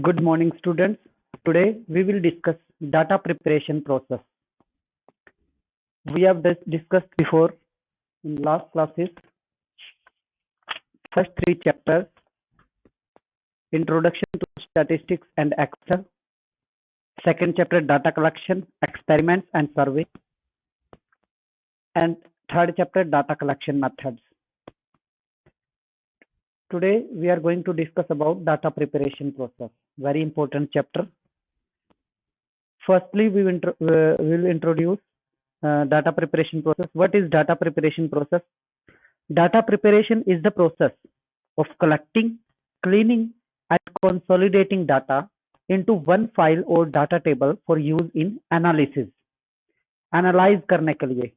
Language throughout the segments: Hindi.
Good morning, students. Today we will discuss data preparation process. We have discussed before in last classes first three chapters: Introduction to Statistics and Excel, second chapter Data Collection, Experiments and Survey, and third chapter Data Collection Methods. Today we are going to discuss about data preparation process. Very important chapter. Firstly, we will introduce data preparation process. What is data preparation process? Data preparation is the process of collecting, cleaning, and consolidating data into one file or data table for use in analysis. Analyse करने के लिए,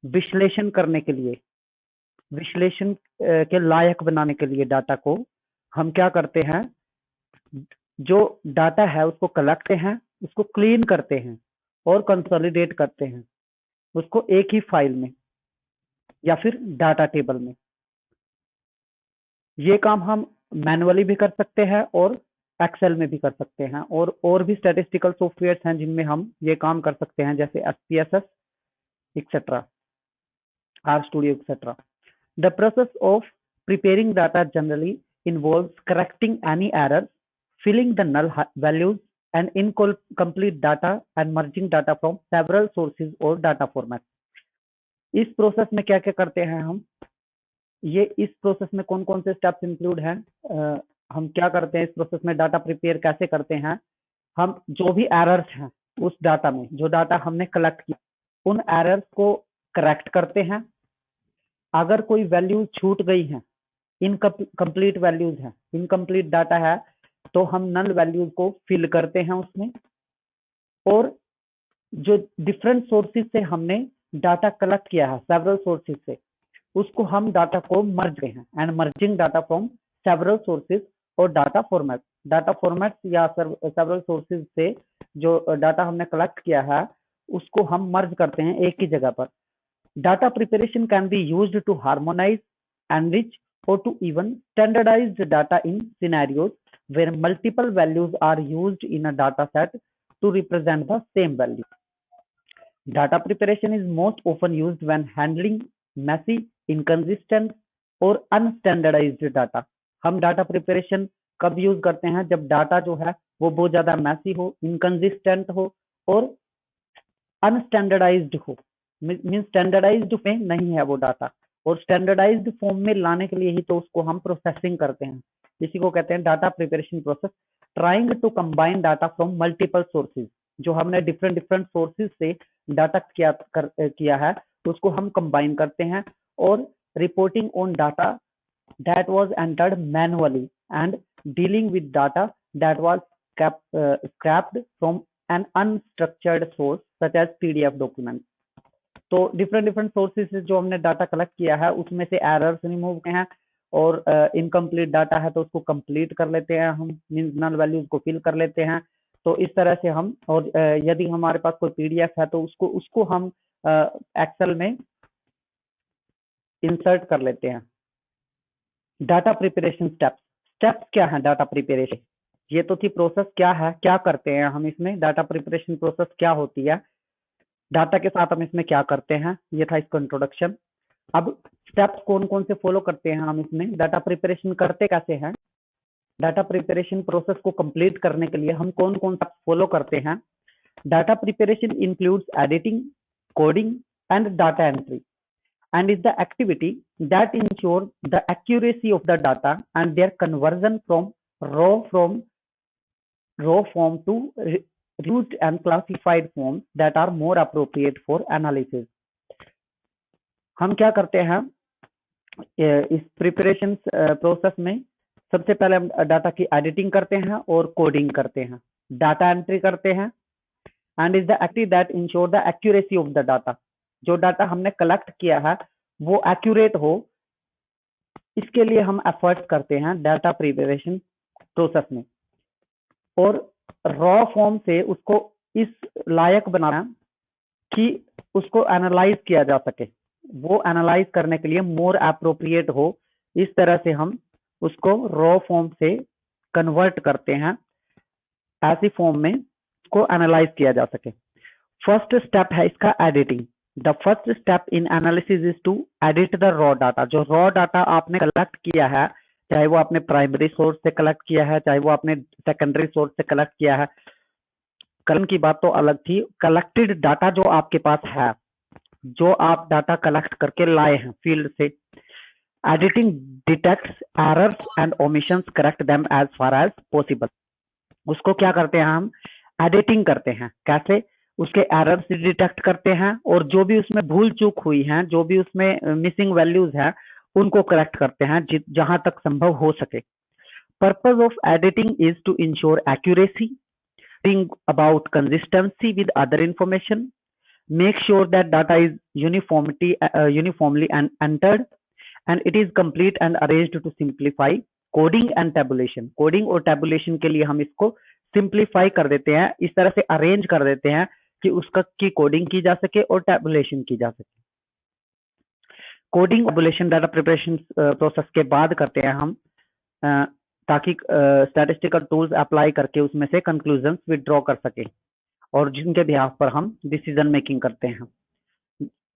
विश्लेषण करने के लिए, विश्लेषण के लायक बनाने के लिए डाटा को हम क्या करते हैं? जो डाटा है उसको कलेक्ट हैं, उसको क्लीन करते हैं और कंसोलिडेट करते हैं उसको एक ही फाइल में या फिर डाटा टेबल में। ये काम हम मैनुअली भी कर सकते हैं और एक्सेल में भी कर सकते हैं, और भी स्टैटिस्टिकल सॉफ्टवेयर हैं जिनमें हम ये काम कर सकते हैं, जैसे SPSS etcetera, RStudio etcetera. The process of preparing data generally involves correcting any errors, filling the null values and incomplete data and merging data from several sources or data formats. इस प्रोसेस में क्या क्या करते हैं हम? इस प्रोसेस में कौन कौन से स्टेप्स इंक्लूड हैं? हम क्या करते हैं इस प्रोसेस में? डाटा प्रिपेयर कैसे करते हैं? हम जो भी एरर्स हैं उस डाटा में, जो डाटा हमने कलेक्ट किया, उन एरर्स को करेक्ट करते हैं। अगर कोई वैल्यूज छूट गई हैं, इनकम्प्लीट वैल्यूज हैं, इनकम्प्लीट डाटा है, तो हम नल वैल्यूज को फिल करते हैं उसमें। और जो डिफरेंट सोर्सेज से हमने डाटा कलेक्ट किया है, सेवरल सोर्सेज से, उसको हम डाटा को मर्ज करते हैं। And merging data from several sources और डाटा फॉर्मेट या सेवरल सोर्सेज से जो डाटा हमने कलेक्ट किया है उसको हम मर्ज करते हैं एक ही जगह पर। Data preparation can be used to harmonise, enrich or to even standardize the data in scenarios where multiple values are used in a data set to represent the same value. Data preparation is most often used when handling messy, inconsistent or unstandardized data. हम डाटा प्रिपरेशन कब यूज करते हैं? जब डाटा जो है वो बहुत ज्यादा मैसी हो, इनकंसिस्टेंट हो और अनस्टैंडर्डाइज्ड हो। मींस स्टैंडर्डाइज्ड में नहीं है वो डाटा, और स्टैंडर्डाइज्ड फॉर्म में लाने के लिए ही तो उसको हम प्रोसेसिंग करते हैं। इसी को कहते हैं data preparation process. Trying to combine data from multiple sources, जो हमने डिफरेंट सोर्सेज से डाटा किया है उसको हम कंबाइन करते हैं। और reporting on data that was entered manually and dealing with data that was scraped from an unstructured source such as PDF document. तो डिफरेंट सोर्सेज से जो हमने डाटा कलेक्ट किया है उसमें से एरर्स रिमूव किए हैं, और इनकम्प्लीट डाटा है तो उसको कंप्लीट कर लेते हैं हम, मींस नल वैल्यूज को फिल कर लेते हैं। तो इस तरह से हम, और यदि हमारे पास कोई PDF है तो उसको हम एक्सेल में इंसर्ट कर लेते हैं। डाटा प्रिपरेशन स्टेप्स क्या है? डाटा प्रिपरेशन ये तो थी प्रोसेस क्या है, क्या करते हैं हम इसमें। डाटा प्रिपरेशन प्रोसेस क्या होती है, डाटा के साथ हम इसमें क्या करते हैं, ये था इसका इंट्रोडक्शन। अब स्टेप्स कौन कौन से फॉलो करते हैं हम इसमें, डाटा प्रिपरेशन करते कैसे हैं, डाटा प्रिपरेशन प्रोसेस को कंप्लीट करने के लिए हम कौन कौन सा फॉलो करते हैं। Data preparation includes editing, coding and data entry and is the activity that ensures the accuracy of the data and their conversion from raw form to reduced and classified forms that are more appropriate for analysis. हम क्या करते हैं इस प्रिपरेशन प्रोसेस में? सबसे पहले हम डाटा की एडिटिंग करते हैं और कोडिंग करते हैं, डाटा एंट्री करते हैं। And is the activity that ensure the accuracy of the data, जो डाटा हमने कलेक्ट किया है वो एक्यूरेट हो, इसके लिए हम एफर्ट्स करते हैं डाटा प्रिपरेशन प्रोसेस में। और रॉ फॉर्म से उसको इस लायक बनाना कि उसको एनालाइज किया जा सके, वो एनालाइज करने के लिए मोर एप्रोप्रिएट हो, इस तरह से हम उसको रॉ फॉर्म से कन्वर्ट करते हैं। ऐसी फॉर्म में को एनालाइज किया जा सके। फर्स्ट स्टेप है इसका editing. The first step in analysis is to edit the raw data. जो रॉ डाटा आपने कलेक्ट किया है, चाहे वो आपने प्राइमरी सोर्स से कलेक्ट किया है, चाहे वो आपने सेकेंडरी सोर्स से कलेक्ट किया है, कल की बात तो अलग थी। कलेक्टेड डाटा जो आपके पास है, जो आप डाटा कलेक्ट करके लाए हैं फील्ड से, editing detects errors and omissions, correct them as far as possible. उसको क्या करते हैं हम, एडिटिंग करते हैं। कैसे, उसके एरर्स डिटेक्ट करते हैं और जो भी उसमें भूल चूक हुई है, जो भी उसमें मिसिंग वैल्यूज है, उनको करेक्ट करते हैं जहां तक संभव हो सके। Purpose of editing is to ensure accuracy, bring about consistency with other information, make sure that data is uniformly entered, and it is complete and arranged to simplify coding and tabulation. Coding और tabulation के लिए हम इसको simplify कर देते हैं, इस तरह से arrange कर देते हैं कि उसका की कोडिंग की जा सके और tabulation की जा सके। Coding tabulation data preparation process के बाद करते हैं हम, ताकि स्टैटिस्टिकल टूल्स अप्लाई करके उसमें से कंक्लूजन्स विड्रॉ कर सके और जिनके बिहाफ पर हम डिसीजन मेकिंग करते हैं।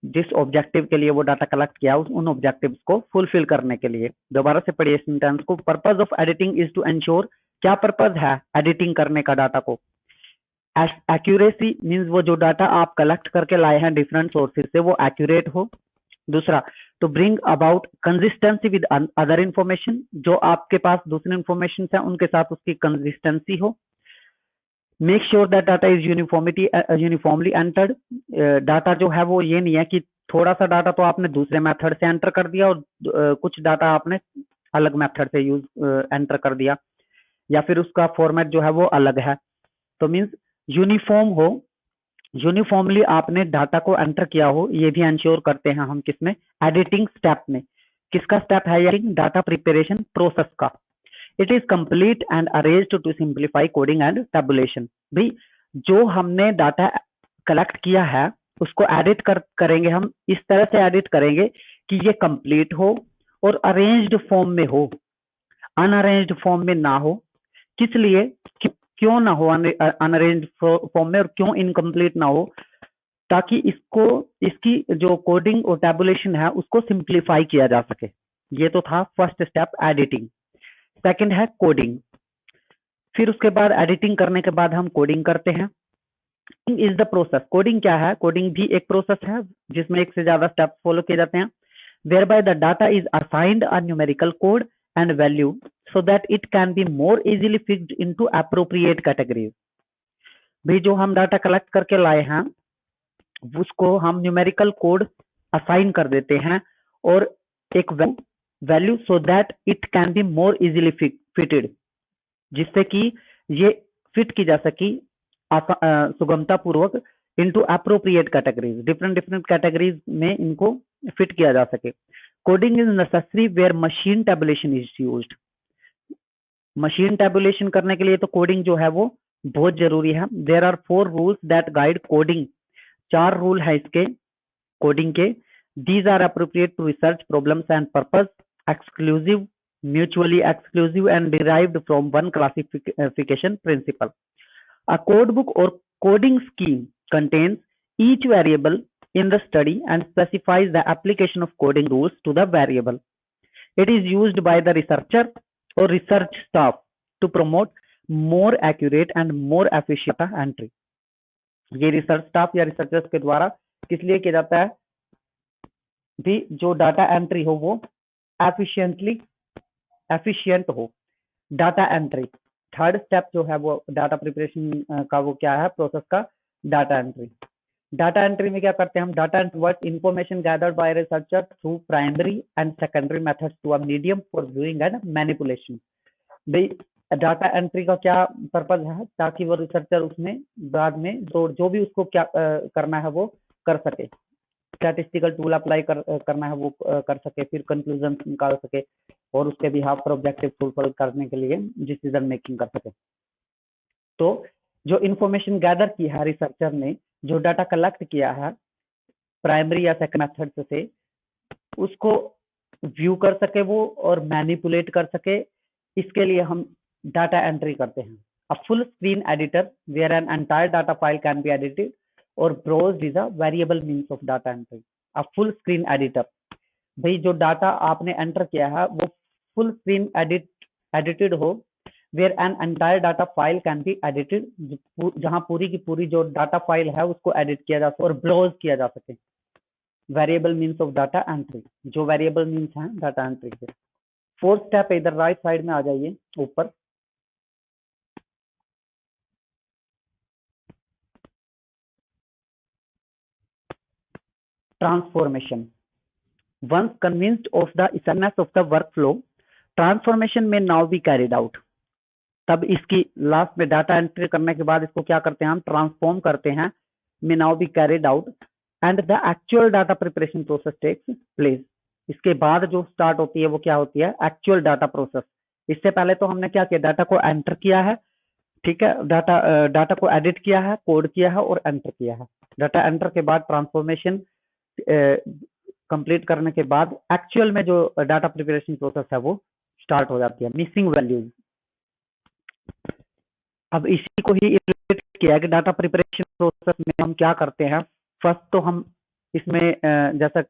जिस ऑब्जेक्टिव के लिए वो डाटा कलेक्ट किया, उन ऑब्जेक्टिव्स को फुलफिल करने के लिए। दोबारा से पढ़िए सेंटेंस को। Purpose of editing is to ensure, क्या पर्पज है एडिटिंग करने का डाटा को? एक्यूरेसी मीन्स वो जो डाटा आप कलेक्ट करके लाए हैं डिफरेंट सोर्सेज से, वो एक्यूरेट हो। दूसरा, to bring about consistency with other information, जो आपके पास दूसरे इंफॉर्मेशन है उनके साथ उसकी कंसिस्टेंसी हो। Make sure that data is uniformly entered, data जो है वो ये नहीं है कि थोड़ा सा डाटा तो आपने दूसरे मेथड से एंटर कर दिया और कुछ डाटा आपने अलग मेथड से एंटर कर दिया, या फिर उसका फॉर्मेट जो है वो अलग है। तो मीन्स यूनिफॉर्म हो, यूनिफॉर्मली आपने डाटा को एंटर किया हो, ये भी इंश्योर करते हैं हम किसमें, एडिटिंग स्टेप में। किसका स्टेप है ये? डाटा प्रिपरेशन प्रोसेस का। It is complete and arranged to simplify coding and tabulation. भाई जो हमने डाटा कलेक्ट किया है उसको एडिट करेंगे हम, इस तरह से एडिट करेंगे कि ये कंप्लीट हो और अरेंज्ड फॉर्म में हो, अनअरेंज्ड फॉर्म में ना हो। किस लिए, क्यों ना हो अनअरेंज्ड फॉर्म में और क्यों इनकम्प्लीट ना हो? ताकि इसकी जो कोडिंग और टेबुलेशन है उसको सिंप्लीफाई किया जा सके। ये तो था फर्स्ट स्टेप एडिटिंग। सेकंड है कोडिंग। फिर उसके बाद एडिटिंग करने के बाद हम कोडिंग करते हैं। Is the process. कोडिंग क्या है? कोडिंग भी एक प्रोसेस है जिसमें एक से ज्यादा स्टेप फॉलो किए जाते हैं। Whereby the data is assigned a numerical code and value so that it can be more easily fixed into appropriate categories। भी जो हम डाटा कलेक्ट करके लाए हैं उसको हम न्यूमेरिकल कोड असाइन कर देते हैं और एक value so that it can be more easily fitted, जिससे कि ये फिट की जा सकी सुगमता पूर्वक into appropriate categories, different categories में इनको फिट किया जा सके। Coding is necessary where machine tabulation is used. Machine tabulation करने के लिए तो कोडिंग जो है वो बहुत जरूरी है। There are 4 rules that guide coding. 4 rule है इसके कोडिंग के। These are appropriate to research problems and purpose, exclusive, mutually exclusive and derived from one classification principle. A code book or coding scheme contains each variable in the study and specifies the application of coding rules to the variable. It is used by the researcher or research staff to promote more accurate and more efficient data entry। ये रिसर्च स्टाफ या रिसर्चर्स के द्वारा किस लिए किया जाता है? भी जो डाटा एंट्री हो वो एफिशिएंट हो। डाटा एंट्री थर्ड स्टेप जो है वो डाटा प्रिपरेशन का वो क्या है? प्रोसेस का डाटा एंट्री। डाटा एंट्री में क्या करते हैं हम? Data work information gathered by researcher through primary and secondary methods to a medium for viewing and manipulation. भाई डाटा एंट्री का क्या पर्पज है? ताकि वो रिसर्चर उसमें बाद में जो भी उसको क्या करना है वो कर सके, स्टैटिस्टिकल टूल अप्लाई करना है वो कर सके, फिर कंक्लूजन निकाल सके और उसके बिहाफ पर ऑब्जेक्टिव फुलफिल करने के लिए डिसीजन मेकिंग कर सके। तो जो इंफॉर्मेशन गैदर की है रिसर्चर ने, जो डाटा कलेक्ट किया है प्राइमरी या सेकंड मेथड से, उसको व्यू कर सके वो और मैनिपुलेट कर सके, इसके लिए हम डाटा एंट्री करते हैं। A full screen editor where an entire data file can be edited or browsed is a variable means of data entry. A full screen editor, भाई जो डाटा आपने एंटर किया है वो फुल स्क्रीन एडिटेड हो, where an entire data file can be edited, जहां पूरी की पूरी जो डाटा फाइल है उसको एडिट किया जा सके और ब्राउज किया जा सके. Variable means of data entry, जो वेरिएबल मीन्स हैं डाटा एंट्री के. फोर्थ स्टेप इधर राइट साइड में आ जाइए ऊपर. Transformation. Once convinced of the essentialness of the workflow, transformation may now be carried out. तब इसकी लास्ट में डाटा एंट्री करने के बाद इसको क्या करते हैं हम, ट्रांसफॉर्म करते हैं. may now be carried out and the actual data preparation process takes place. इसके बाद जो स्टार्ट होती है वो क्या होती है, एक्चुअल डाटा प्रोसेस. इससे पहले तो हमने क्या किया, डाटा को एंटर किया है, ठीक है, डाटा को एडिट किया है, कोड किया है और एंटर किया है. डाटा एंटर के बाद ट्रांसफॉर्मेशन कंप्लीट करने के बाद एक्चुअल में जो डाटा प्रिपरेशन प्रोसेस है वो स्टार्ट हो जाती है. Missing values. अब इसी को ही इलस्ट्रेट किया है कि डाटा प्रिपरेशन प्रोसेस में हम क्या करते हैं. फर्स्ट तो हम इसमें जैसा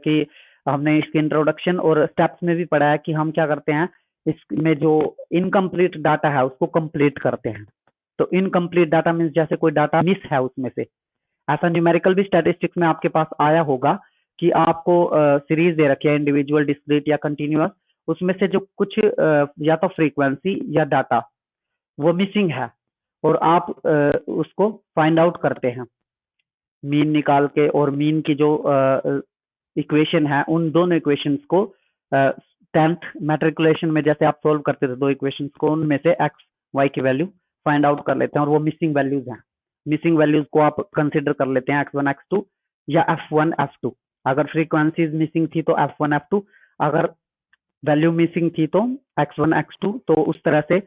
कि हमने इसके इंट्रोडक्शन और स्टेप्स में भी पढ़ा है कि हम क्या करते हैं, इसमें जो इनकम्प्लीट डाटा है उसको कंप्लीट करते हैं. तो इनकम्प्लीट डाटा मीन्स जैसे कोई डाटा मिस है उसमें से. ऐसा न्यूमेरिकल भी स्टैटिस्टिक्स में आपके पास आया होगा कि आपको सीरीज दे रखी है, इंडिविजुअल, डिस्क्रीट या कंटिन्यूअस, उसमें से जो कुछ या तो फ्रीक्वेंसी या डाटा वो मिसिंग है और आप उसको फाइंड आउट करते हैं मीन निकाल के. और मीन की जो इक्वेशन है उन दोनों इक्वेशंस को 10th मैट्रिकुलेशन में जैसे आप सोल्व करते थे दो इक्वेशंस को, उनमें से एक्स वाई की वैल्यू फाइंड आउट कर लेते हैं और वो मिसिंग वैल्यूज हैं. मिसिंग वैल्यूज को आप कंसिडर कर लेते हैं x1 x2 या f1 f2. अगर फ्रीक्वेंसीज मिसिंग थी तो f1 f2, अगर वैल्यू मिसिंग थी तो x1 x2. तो उस तरह से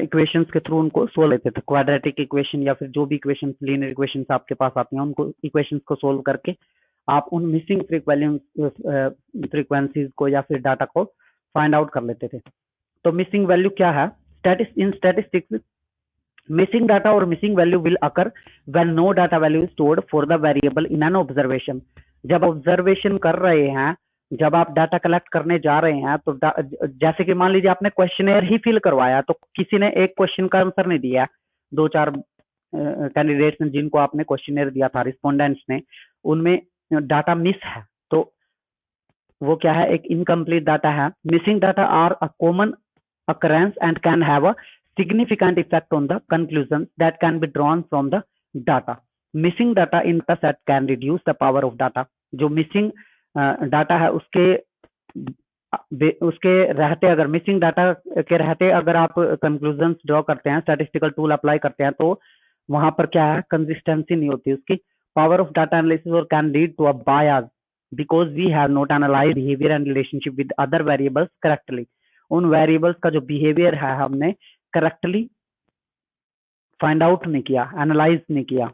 इक्वेशंस के थ्रू उनको सोल्व लेते थे. क्वाड्रेटिक इक्वेशन या फिर जो भी इक्वेशंस, लीनियर इक्वेशंस आपके पास आती हैं, उनको इक्वेशंस को सोल्व करके आप उन मिसिंग फ्रीक्वेंसीज को या फिर डाटा को फाइंड आउट कर लेते थे. तो मिसिंग वैल्यू क्या है, इन statistics missing data or missing value will occur when no data value is stored for the variable in an observation. जब ऑब्जर्वेशन कर रहे हैं, जब आप डाटा कलेक्ट करने जा रहे हैं, तो जैसे कि मान लीजिए आपने क्वेश्चनेयर ही फिल करवाया, तो किसी ने एक क्वेश्चन का आंसर नहीं दिया, दो चार कैंडिडेट्स ने जिनको आपने क्वेश्चनेयर दिया था, रिस्पोंडेंट्स ने, उनमें डाटा मिस है, तो वो क्या है, एक इनकम्प्लीट डाटा है. Missing data are a common occurrence and can have a significant effect on the conclusions that can be drawn from the data. Missing data in the set can reduce the power of data. जो missing डाटा है उसके रहते, अगर मिसिंग डाटा के रहते अगर आप कंक्लूजन्स ड्रॉ करते हैं, स्टैटिस्टिकल टूल अप्लाई करते हैं, तो वहां पर क्या है, कंसिस्टेंसी नहीं होती उसकी. पावर ऑफ डाटा एनालिसिस और can lead to a bias because we have not analysed behaviour and relationship with other variables correctly. उन वेरिएबल्स का जो बिहेवियर है हमने करेक्टली फाइंड आउट नहीं किया, एनालाइज नहीं किया.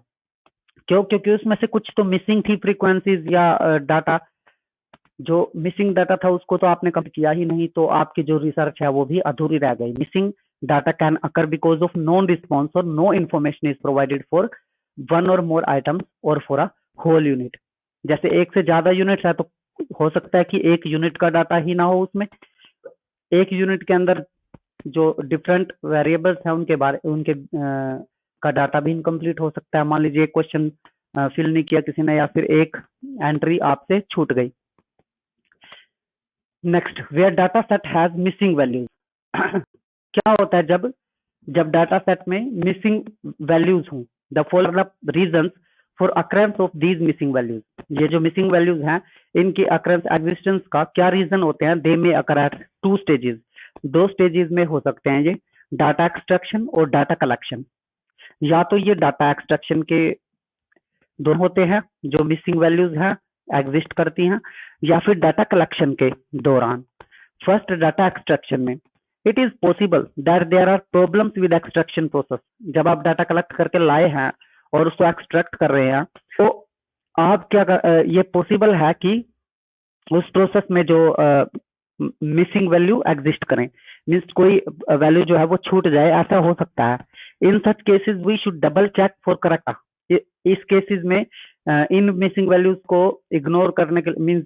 क्यों? क्योंकि उसमें से कुछ तो मिसिंग थी, फ्रीक्वेंसीज या डाटा. जो मिसिंग डाटा था उसको तो आपने कभी किया ही नहीं, तो आपकी जो रिसर्च है वो भी अधूरी रह गई. Missing data can occur because of non response or no information is provided for one or more items or for a whole unit. जैसे एक से ज्यादा यूनिट्स है तो हो सकता है कि एक यूनिट का डाटा ही ना हो उसमें. एक यूनिट के अंदर जो डिफरेंट वेरिएबल्स हैं उनके का डाटा भी इनकम्प्लीट हो सकता है. मान लीजिए एक क्वेश्चन फिल नहीं किया किसी ने, या फिर एक एंट्री आपसे छूट गई. Next, where data set has missing values. क्या होता है जब डाटा सेट में मिसिंग वैल्यूज हों. The following reasons for occurrence of these missing values. ये जो मिसिंग वैल्यूज हैं इनकी अकरेंस, एग्जिस्टेंस का क्या रीजन होते हैं. दे में अकर एट 2 स्टेजेस. 2 स्टेजेस में हो सकते हैं ये, डाटा एक्सट्रैक्शन और डाटा कलेक्शन. या तो ये डाटा एक्सट्रैक्शन के दोनों होते हैं जो मिसिंग वैल्यूज हैं एग्जिस्ट करती हैं, या फिर डाटा कलेक्शन के दौरान. फर्स्ट, डाटा एक्सट्रैक्शन में it is possible that there are problems with extraction process. जब आप डाटा कलेक्ट करके लाए हैं और उसको एक्सट्रैक्ट कर रहे हैं, तो आप ये पॉसिबल है कि उस प्रोसेस में जो मिसिंग वैल्यू एग्जिस्ट करें, मीन्स कोई वैल्यू जो है वो छूट जाए, ऐसा हो सकता है. In such cases we should double check for correct. इस केसेस में इन मिसिंग वैल्यूज को इग्नोर करने के मींस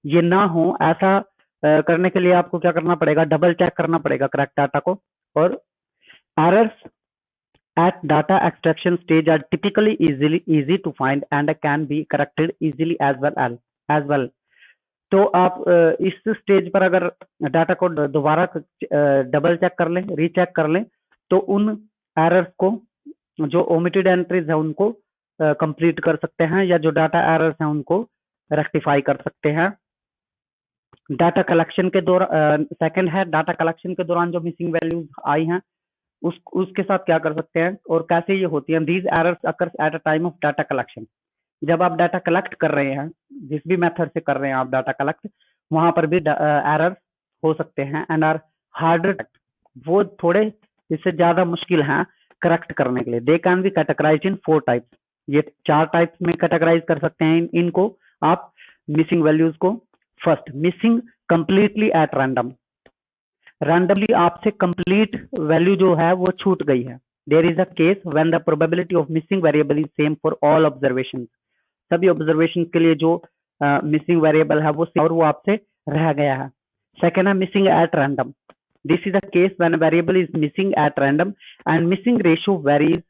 ये ना हो, ऐसा करने के लिए आपको क्या करना पड़ेगा, डबल चेक करना पड़ेगा करेक्ट डाटा को। और errors at data extraction stage are typically easy to find and can be corrected easily as well। तो आप इस स्टेज पर अगर डाटा को दोबारा डबल चेक कर लें, रीचेक कर लें, तो उन एरर्स को, जो ओमिटेड एंट्रीज है उनको कंप्लीट कर सकते हैं, या जो डाटा एरर्स हैं उनको रेक्टिफाई कर सकते हैं। डाटा कलेक्शन के दौरान सेकंड है, डाटा कलेक्शन के दौरान जो मिसिंग वैल्यूज आई हैं उसके साथ क्या कर सकते हैं और कैसे ये होती हैं। These errors occurs at a time of data collection. जब आप डाटा कलेक्ट कर रहे हैं, जिस भी मेथड से कर रहे हैं आप डाटा कलेक्ट, वहां पर भी एरर्स हो सकते हैं एंड आर हार्डर, वो थोड़े इससे ज्यादा मुश्किल हैं करेक्ट करने के लिए। They can be categorised in 4 types. ये 4 टाइप्स में कैटेगराइज कर सकते हैं इनको आप मिसिंग वैल्यूज को। First, missing completely at random. Randomly आपसे कंप्लीट वैल्यू जो है वो छूट गई है। There is a case when the probability of missing variable is same for all observation. सभी ऑब्जर्वेशन के लिए जो मिसिंग वेरिएबल है वो और वो आपसे रह गया है। सेकेंड है missing at random. This is a case when variable is missing at random and missing ratio varies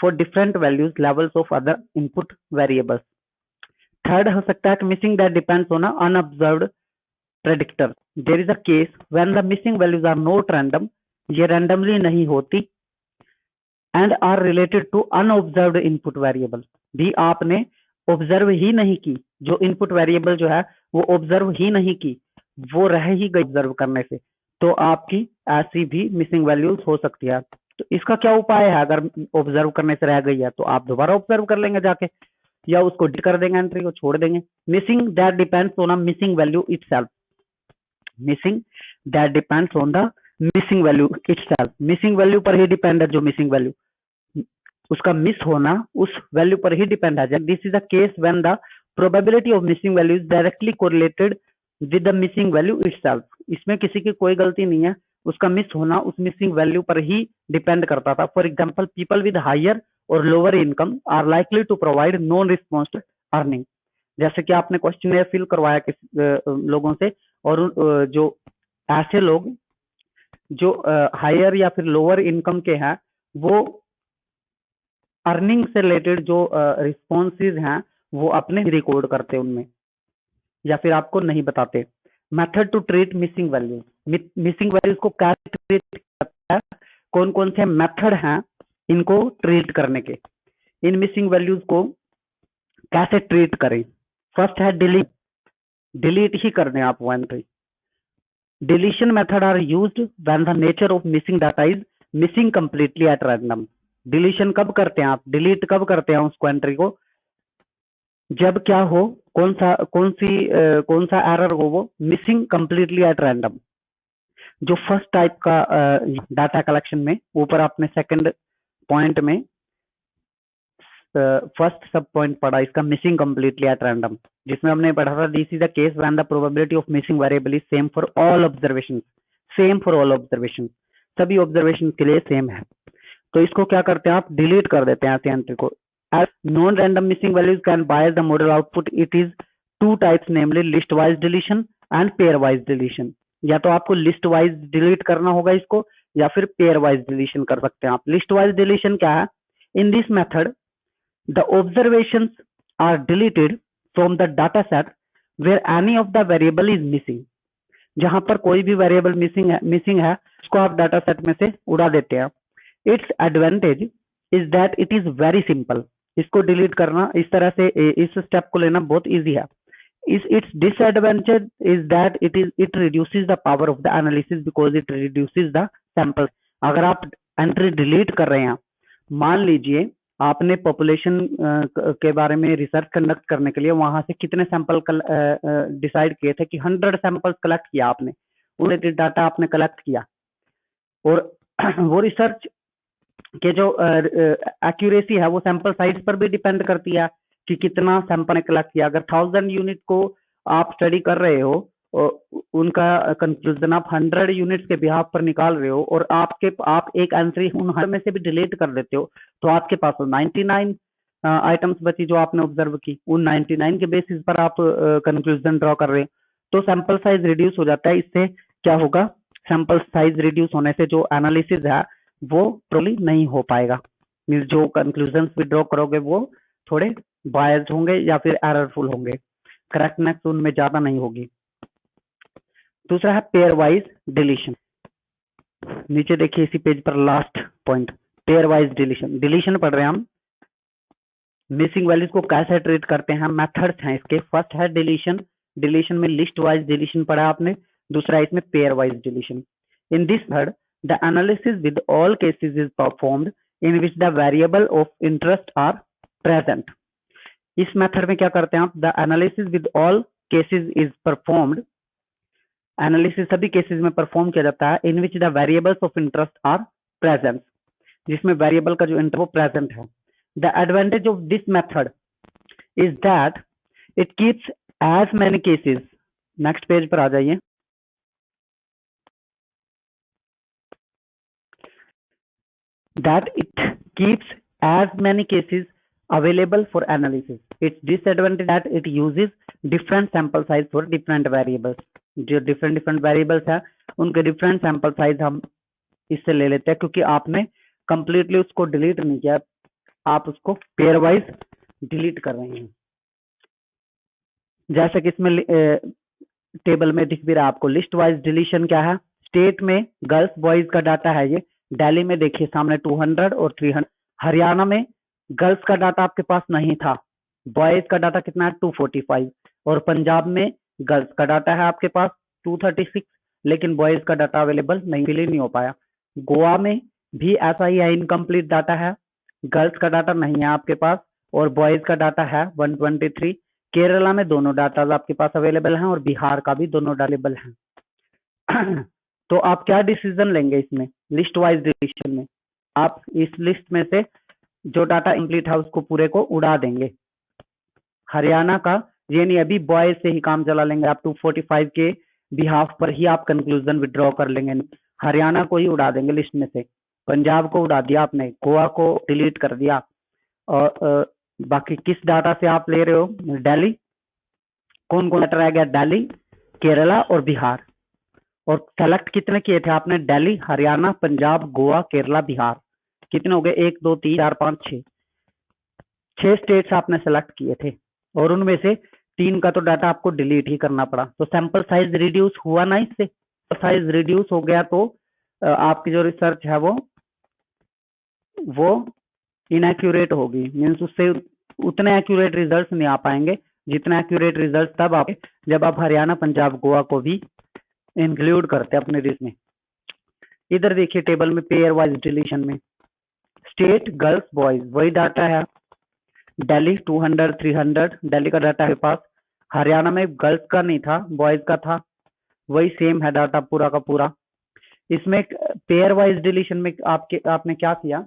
for different values levels of other input variables. Third हो सकता है कि missing that depends on unobserved predictor। there is a case when the missing values are not random, ये randomly नहीं होती, and are related to unobserved input variable। भी आपने ऑब्जर्व ही नहीं की, जो इनपुट वेरिएबल जो है वो ऑब्जर्व ही नहीं की, वो रह ही गई ऑब्जर्व करने से, तो आपकी ऐसी भी मिसिंग वैल्यूज हो सकती है। तो इसका क्या उपाय है, अगर ऑब्जर्व करने से रह गई है तो आप दोबारा ऑब्जर्व कर लेंगे जाके, या उसको डिलीट कर देंगे, एंट्री को छोड़ देंगे। Missing that depends on a missing value itself. Missing that depends on the missing value itself. Missing value पर ही डिपेंड है, जो मिसिंग वैल्यू उसका मिस होना उस वैल्यू पर ही डिपेंड है। This is a case when the probability of missing value is directly correlated with the missing value itself. इसमें किसी की कोई गलती नहीं है, उसका मिस होना उस मिसिंग वैल्यू पर ही डिपेंड करता था। For example, people with higher or lower income are likely to provide non response to earning. जैसे कि आपने क्वेश्चन फिल करवाया लोगों से, और जो ऐसे लोग जो हायर या फिर लोअर इनकम के हैं, वो अर्निंग से रिलेटेड जो रिस्पॉन्सेज हैं वो अपने रिकॉर्ड करते उनमें, या फिर आपको नहीं बताते। Method to treat missing values. Missing values को कैसे ट्रीट करता है, कौन कौन से मेथड हैं इनको ट्रीट करने के, इन मिसिंग वैल्यूज को कैसे ट्रीट करें। फर्स्ट है डिलीट। डिलीट ही करने आप वो entry. Deletion method are used when the nature of missing data is missing completely at random. Deletion कब करते हैं आप, डिलीट कब करते हैं उसको एंट्री को, जब क्या हो, कौन सा एरर हो, वो मिसिंग कंप्लीटली एट रैंडम। जो फर्स्ट टाइप का डाटा कलेक्शन में ऊपर आपने सेकंड पॉइंट में फर्स्ट सब पॉइंट पढ़ा इसका, मिसिंग कंप्लीटली एट रैंडम, जिसमें हमने पढ़ा था this is the case when the probability of missing variable is same for all observation. Same for all observation, सभी ऑब्जर्वेशन के लिए सेम है। तो इसको क्या करते हैं आप, डिलीट कर देते हैं एंट्री को। As non-random missing values can bias the model output, it is 2 types, namely list-wise deletion and pair-wise deletion। या तो आपको list-wise delete करना होगा इसको, या फिर pair-wise deletion कर सकते हैं आप। list-wise deletion क्या है? In this method, the observations are deleted from the data set where any of the variable is missing। जहां पर कोई भी वेरिएबल मिसिंग है उसको आप डाटा सेट में से उड़ा देते हैं। It's advantage is that it is very simple. इसको डिलीट करना, इस तरह से इस स्टेप को लेना बहुत इजी है। It's disadvantage is that it reduces the power of the analysis because it reduces the sample. अगर आप एंट्री डिलीट कर रहे हैं, मान लीजिए आपने पॉपुलेशन के बारे में रिसर्च कंडक्ट करने के लिए वहां से कितने सैंपल डिसाइड किए थे कि 100 सैंपल्स कलेक्ट किया आपने, रिलेटेड डाटा आपने कलेक्ट किया, और वो रिसर्च के जो एक्यूरेसी है वो सैंपल साइज पर भी डिपेंड करती है कि कितना सैंपल ने कलेक्ट किया। अगर 1000 यूनिट को आप स्टडी कर रहे हो उनका कंक्लूजन आप 100 यूनिट्स के बिहाफ पर निकाल रहे हो और आप एक एंट्री उन 100 में से भी डिलीट कर देते हो, तो आपके पास 99 आइटम्स बची जो आपने ऑब्जर्व की, उन 99 के बेसिस पर आप कंक्लूजन ड्रॉ कर रहे हो, तो सैंपल साइज रिड्यूस हो जाता है। इससे क्या होगा, सैंपल साइज रिड्यूस होने से जो एनालिसिस है वो प्रोली नहीं हो पाएगा, मींस जो कंक्लूजन भी ड्रॉ करोगे वो थोड़े बायस्ड होंगे या फिर एररफुल होंगे, करेक्टनेस उनमें ज्यादा नहीं होगी। दूसरा है पेयर वाइज डिलीशन। नीचे देखिए इसी पेज पर last point, pair wise deletion. Deletion पढ़ रहे हैं हम, मिसिंग वैल्यूज को कैसे ट्रीट करते हैं, मेथड्स हैं इसके। फर्स्ट है डिलीशन, डिलीशन में लिस्ट वाइज डिलीशन पढ़ा आपने। दूसरा इसमें pair wise deletion. In this method the analysis with all cases is performed in which the variable of interest are present. इस मेथड में क्या करते हैं आप, the analysis with all cases is performed, analysis सभी केसेस में परफॉर्म किया जाता है, in which the variables of interest are present, जिसमें वेरिएबल का जो इंटरेस्ट वो प्रेजेंट है। The advantage of this method is that it keeps as many cases, next page पर आ जाइए, that it keeps as many cases available for analysis. Its disadvantage that it uses different sample size for different variables. जो different variables है उनके different sample size हम इससे ले लेते हैं, क्योंकि आपने completely उसको delete नहीं किया, आप उसको pair wise delete कर रहे हैं। जैसा कि इसमें टेबल में दिख भी रहा है आपको, लिस्ट वाइज डिलीशन क्या है, स्टेट में गर्ल्स बॉयज का डाटा है ये, दिल्ली में देखिए सामने 200 और 300, हरियाणा में गर्ल्स का डाटा आपके पास नहीं था, बॉयज का डाटा कितना है 245, और पंजाब में गर्ल्स का डाटा है आपके पास 236, लेकिन बॉयज का डाटा अवेलेबल नहीं, फिल नहीं हो पाया। गोवा में भी ऐसा ही है, इनकम्प्लीट डाटा है, गर्ल्स का डाटा नहीं है आपके पास और बॉयज का डाटा है 123। केरला में दोनों डाटा आपके पास अवेलेबल हैं और बिहार का भी दोनों अवेलेबल हैं। तो आप क्या डिसीजन लेंगे इसमें, लिस्ट वाइज डिलीशन में, आप इस लिस्ट में से जो डाटा इंप्लीट है उसको पूरे को उड़ा देंगे। हरियाणा का ये नहीं, अभी बॉयज से ही काम चला लेंगे, आप 245 के बिहाफ पर ही आप कंक्लूजन विड्रॉ कर लेंगे, हरियाणा को ही उड़ा देंगे लिस्ट में से, पंजाब को उड़ा दिया आपने, गोवा को डिलीट कर दिया, और बाकी किस डाटा से आप ले रहे हो, दिल्ली, कौन कौन डाटा रह गया, दिल्ली, केरला और बिहार, और सेलेक्ट कितने किए थे आपने, दिल्ली, हरियाणा, पंजाब, गोवा, केरला, बिहार, कितने हो गए, 1 2 3 4 5 6, 6 स्टेट्स आपने सेलेक्ट किए थे और उनमें से 3 का तो डाटा आपको डिलीट ही करना पड़ा, तो सैंपल साइज रिड्यूस हुआ ना, इससे साइज रिड्यूस हो गया तो आपकी जो रिसर्च है वो इनएक्यूरेट होगी, मीन्स उससे उतने एक्यूरेट रिजल्ट्स नहीं आ पाएंगे जितना एक्यूरेट रिजल्ट तब आप जब आप हरियाणा, पंजाब, गोवा को भी इंक्लूड करते हैं अपने लिस्ट में। इधर देखिए टेबल में पेयर वाइज डिलीशन में स्टेट गर्ल्स बॉयज वही डाटा है, दिल्ली 200 300 दिल्ली का डाटा है पास, हरियाणा में गर्ल्स का नहीं था बॉयज का था, वही सेम है डाटा पूरा का पूरा। इसमें पेयर वाइज डिलीशन में आपने क्या किया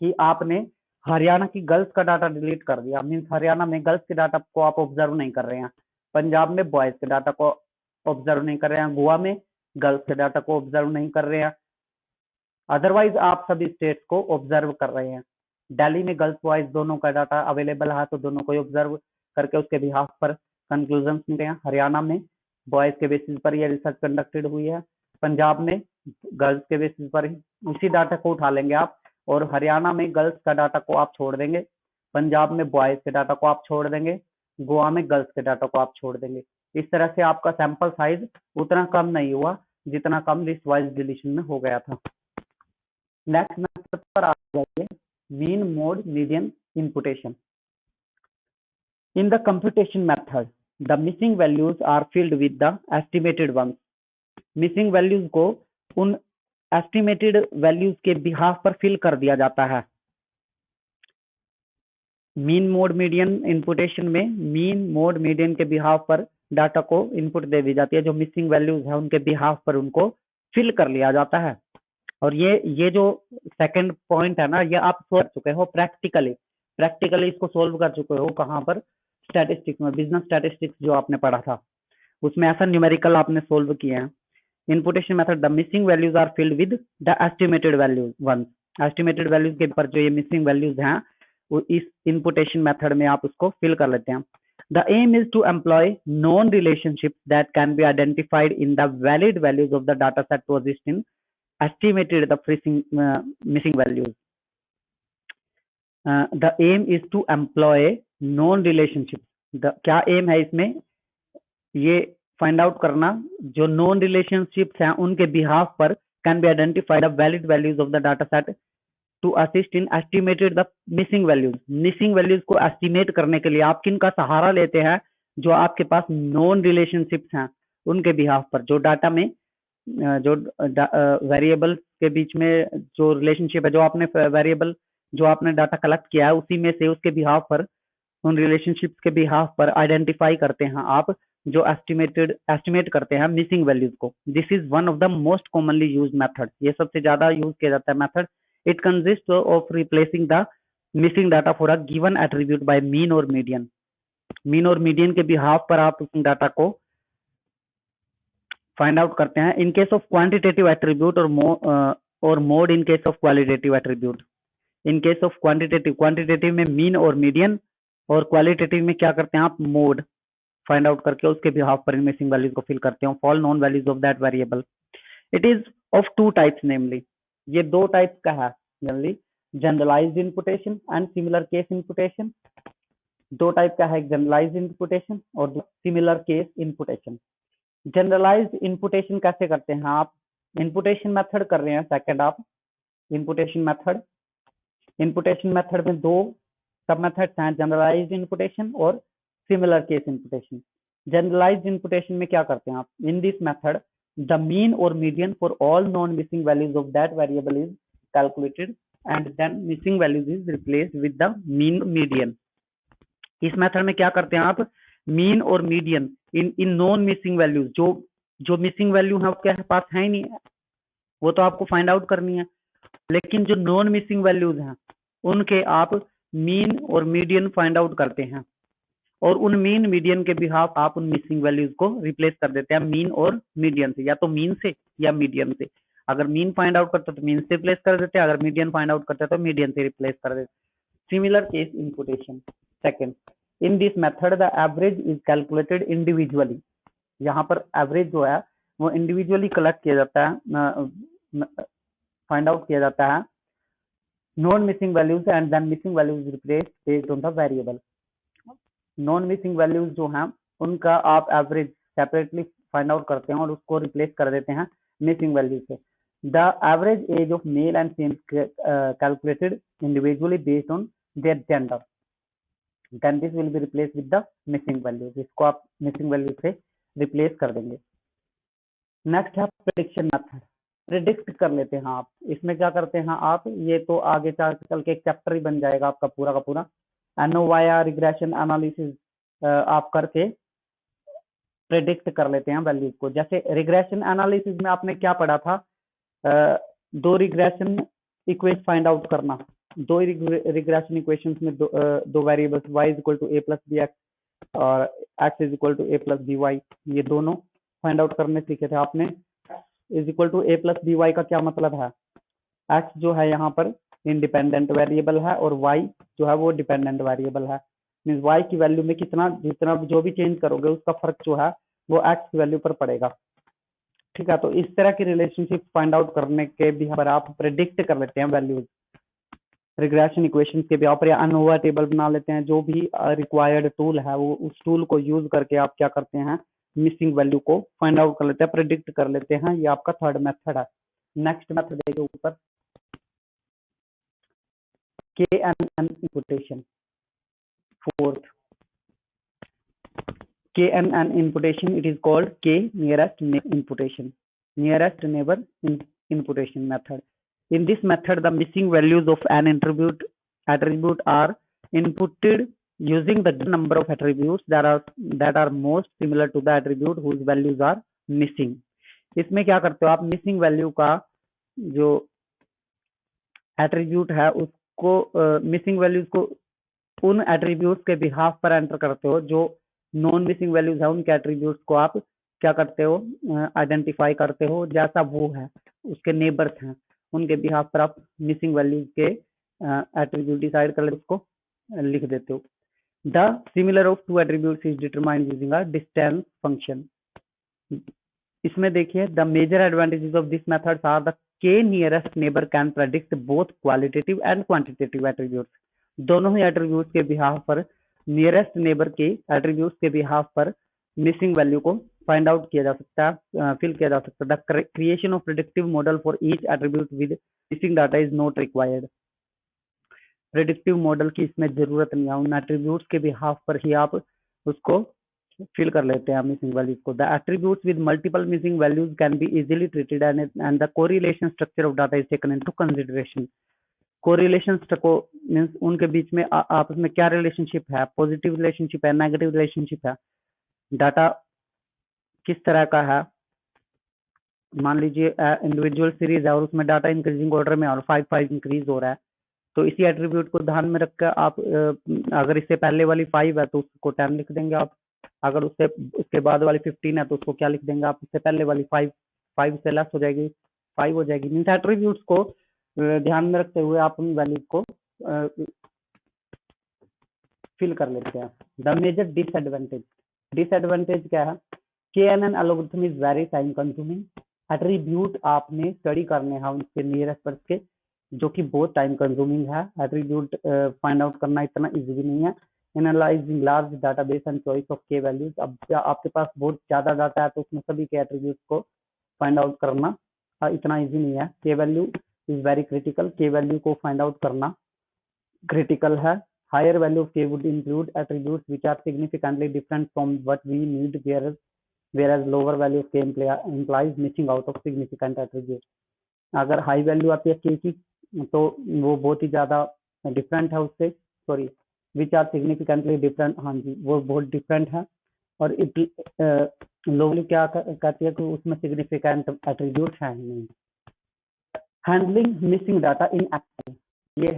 कि आपने हरियाणा की गर्ल्स का डाटा डिलीट कर दिया, मीन्स हरियाणा में गर्ल्स के डाटा को आप ऑब्जर्व नहीं कर रहे हैं, पंजाब में बॉयज के डाटा को ऑब्जर्व नहीं कर रहे हैं, गोवा में गर्ल्स के डाटा को ऑब्जर्व नहीं कर रहे हैं, अदरवाइज आप सभी स्टेट्स को ऑब्जर्व कर रहे हैं। दिल्ली में गर्ल्स बॉयज दोनों का डाटा अवेलेबल है तो दोनों को ऑब्जर्व करके उसके बिहाफ पर कंक्लूजन मिले हैं। हरियाणा में बॉयज के बेसिस पर यह रिसर्च कंडक्टेड हुई है, पंजाब में गर्ल्स के बेसिस पर ही उसी डाटा को उठा लेंगे आप, और हरियाणा में गर्ल्स का डाटा को आप छोड़ देंगे, पंजाब में बॉयज के डाटा को आप छोड़ देंगे, गोवा में गर्ल्स के डाटा को आप छोड़ देंगे। इस तरह से आपका सैंपल साइज उतना कम नहीं हुआ जितना कम लिस्ट वाइज डिलीशन में हो गया था। नेक्स्ट मेथड पर आ जाइए, mean mode median imputation. In the computation method, the missing values are filled with the estimated ones. Missing values को उन estimated values के बिहाफ पर फिल कर दिया जाता है। मीन मोड मीडियन इम्पुटेशन में मीन मोड मीडियन के बिहाफ पर डाटा को इनपुट दे दी जाती है, जो मिसिंग वैल्यूज है उनके बिहाफ पर उनको फिल कर लिया जाता है। और ये जो सेकंड पॉइंट है ना, ये आप सोच चुके हो प्रैक्टिकली इसको सोल्व कर चुके हो, कहाँ पर, स्टैटिस्टिक्स में, बिजनेस स्टैटिस्टिक्स जो आपने पढ़ा था उसमें ऐसा न्यूमेरिकल आपने सोल्व किया है। Imputation method, the missing values are filled with the estimated values once. Estimated values के पर जो ये मिसिंग वैल्यूज हैं वो इस इनपुटेशन मेथड में आप उसको फिल कर लेते हैं। The aim is to employ known relationship that can be identified in the valid values of the data set to exist in estimated the missing values. The aim is to employ non relationship. क्या एम है इसमें, ये फाइंड आउट करना जो नॉन रिलेशनशिप्स हैं उनके बिहाफ पर can be identified the valid values of the data set to assist in estimated the missing values. Missing values को एस्टिमेट करने के लिए आप किन का सहारा लेते हैं, जो आपके पास नॉन रिलेशनशिप्स हैं उनके बिहाफ पर, जो डाटा में जो वेरिएबल के बीच में जो रिलेशनशिप है, जो आपने वेरिएबल जो आपने डाटा कलेक्ट किया है उसी में से उसके बिहाफ पर, उन रिलेशनशिप्स के बिहाफ पर आइडेंटिफाई करते हैं आप, जो एस्टिमेट करते हैं मिसिंग वैल्यूज को। This is one of the most commonly use method, ये सबसे ज्यादा यूज किया जाता है method. It consist of replacing the missing data for a given attribute by mean और मीडियन। मीन और मीडियन के बिहाफ पर आप उस डाटा को फाइंड आउट करते हैं। In case of quantitative attribute और mode in case of qualitative attribute. In case of quantitative में मीन और मीडियन, और क्वालिटेटिव में क्या करते हैं आप, मोड फाइंड आउट करके उसके बिहाफ पर मिसिंग वैल्यूज को फिल करते हैं। Fall non values of that variable. It is of two types namely, ये दो टाइप्स का है generally, generalized imputation and similar case imputation. दो टाइप का है, जनरलाइज्ड इनपुटेशन और similar case imputation. Generalized imputation कैसे करते हैं आप, इनपुटेशन मेथड कर रहे हैं सेकंड आप, इनपुटेशन मेथड में दो सब मेथड्स हैं, जनरलाइज्ड इनपुटेशन और similar case imputation. Generalized imputation में क्या करते हैं आप, in this method the mean और median for all non missing values of that variable is calculated and then missing values is replaced with the mean median. इस मेथड में क्या करते हैं आप, मीन और मीडियन इन नॉन मिसिंग वैल्यूज, जो मिसिंग वैल्यू है आपके पास है ही नहीं, वो तो आपको फाइंड आउट करनी है, लेकिन जो नॉन मिसिंग वैल्यूज हैं उनके आप मीन और मीडियन फाइंड आउट करते हैं, और उन मीन मीडियन के बिहाफ आप उन मिसिंग वैल्यूज को रिप्लेस कर देते हैं मीन और मीडियन से, या तो मीन से या मीडियन से। अगर मीन फाइंड आउट करते तो मीन से रिप्लेस कर देते हैं, अगर मीडियन फाइंड आउट करते तो मीडियन से रिप्लेस कर देते। Similar case imputation second, in this method the average is calculated individually. यहाँ पर एवरेज जो है वो इंडिविजुअली कलेक्ट किया जाता है, फाइंड आउट किया जाता है non missing values and then missing values replaced based on the variable. Non missing values जो हैं उनका आप एवरेज सेपरेटली फाइंड आउट करते हैं और उसको रिप्लेस कर देते हैं मिसिंग वैल्यू से। The average age of male and female calculated individually based on their gender, then this will be replaced with the missing value, जिसको आप मिसिंग वैल्यू से रिप्लेस कर देंगे। नेक्स्ट है प्रेडिक्शन मेथड, प्रेडिक्ट कर लेते हैं आप। इसमें क्या करते हैं आप, ये तो आगे चल के एक चैप्टर ही बन जाएगा आपका पूरा का पूरा। एनोवाया रिग्रेशन एनालिसिस आप करके प्रेडिक्ट कर लेते हैं वैल्यूज को। जैसे रिग्रेशन एनालिसिस में आपने क्या पढ़ा था, दो रिग्रेशन इक्वेशन फाइंड आउट करना, दो रिग्रेशन इक्वेशंस में दो variables y is equal to a plus b x और x is equal to a plus b y, ये दोनों फाइंड आउट करने सीखे थे आपने। Is equal to a plus b y का क्या मतलब है, x जो है यहाँ पर इंडिपेंडेंट वेरिएबल है और y जो है वो डिपेंडेंट वेरिएबल है। मीन्स y की वैल्यू में जितना जो भी चेंज करोगे उसका फर्क जो है वो x की वैल्यू पर पड़ेगा। ठीक है, तो इस तरह की रिलेशनशिप फाइंड आउट करने के भी पर आप प्रेडिक्ट कर लेते हैं वैल्यूज रिग्रेशन इक्वेशन के भी, या अनोवा टेबल बना लेते हैं। जो भी रिक्वायर्ड टूल है वो उस टूल को यूज करके आप क्या करते हैं, मिसिंग वैल्यू को फाइंड आउट कर लेते हैं, प्रेडिक्ट कर लेते हैं। ये आपका थर्ड मेथड है। नेक्स्ट मेथड देखिए ऊपर, KNN imputation। Fourth, KNN imputation, it is called K nearest imputation, nearest neighbor imputation method. In this method, the missing values of an attribute are inputted using the number of attributes that are most similar to the attribute whose values are missing. इसमें क्या करते हो आप, मिसिंग वैल्यू का जो एट्रीब्यूट है उसको मिसिंग वैल्यूज को उन एट्रीब्यूट्स के बिहाफ पर एंटर करते हो, जो नॉन मिसिंग वैल्यूज है उनके एट्रीब्यूट्स को आप क्या करते हो, आइडेंटिफाई करते हो, जैसा वो है उसके नेबर्स हैं उनके बिहाफ पर आप मिसिंग वैल्यूज के एट्रीब्यूट डिसाइड कर लेते उसको लिख देते हो। The similar of two attributes is determined using a distance function. इसमें देखिए the major advantages of this methods are the K nearest neighbour can predict both qualitative and quantitative attributes. दोनों ही एट्रीब्यूट्स के बिहाफ पर नियरेस्ट नेबर के एट्रीब्यूट्स के बिहाफ पर मिसिंग वैल्यू को फाइंड आउट किया जा सकता है, फिल किया जा सकता है। The creation of predictive model for each attribute with missing data is not required. Predictive model की इसमें जरूरत नहीं है, उन एट्रीब्यूट्स के बिहाफ पर ही आप उसको फिल कर लेते हैं मिसिंग वैल्यूज को। The attributes with multiple missing values can be easily treated and the correlation structure of data is taken into consideration. Correlation को मींस उनके बीच में आपस में क्या रिलेशनशिप है, पॉजिटिव रिलेशनशिप है, नेगेटिव रिलेशनशिप है, डाटा किस तरह का है। मान लीजिए इंडिविजुअल सीरीज है और उसमें डाटा इंक्रीजिंग ऑर्डर में और 5 इंक्रीज हो रहा है, तो इसी एट्रीब्यूट को ध्यान में रखकर आप अगर इससे पहले वाली 5 है तो उसको 10 लिख देंगे आप, अगर उससे उसके बाद वाली 15 है तो उसको क्या लिख देंगे आप, उससे पहले वाली 5 से लेस हो जाएगी 5 हो जाएगी। मीन्स एट्रीब्यूट्स को ध्यान में रखते हुए आप उन वैल्यूज को फिल कर लेते हैं। द मेजर डिसएडवांटेज क्या है, KNN algorithm is very time consuming. Attribute आपने स्टडी करने हैं उनके नियरेस्ट पर के जो कि बहुत टाइम कंज्यूमिंग है। एट्रीब्यूट फाइंड आउट करना इतना इजी भी नहीं है। Analysing large database and choice of के वैल्यूज। अब आपके पास बहुत ज्यादा डाटा है तो उसमें सभी के एट्रीब्यूट को फाइंड आउट करना इतना इजी नहीं है। K value is very critical. K value को फाइंड आउट करना क्रिटिकल है। Higher value of K would include attributes which are significantly different from what we need, whereas lower value of k implies missing out of significant attribute। अगर हाई वैल्यू आती है के की तो वो बहुत ही ज्यादा डिफरेंट है उससे, sorry which are significantly different, हाँ जी वो बहुत डिफरेंट है। और लो वैल्यू क्या कहती है कि उसमें सिग्निफिकेंट एट्रीब्यूट है नहीं। Handling missing data in Excel, ये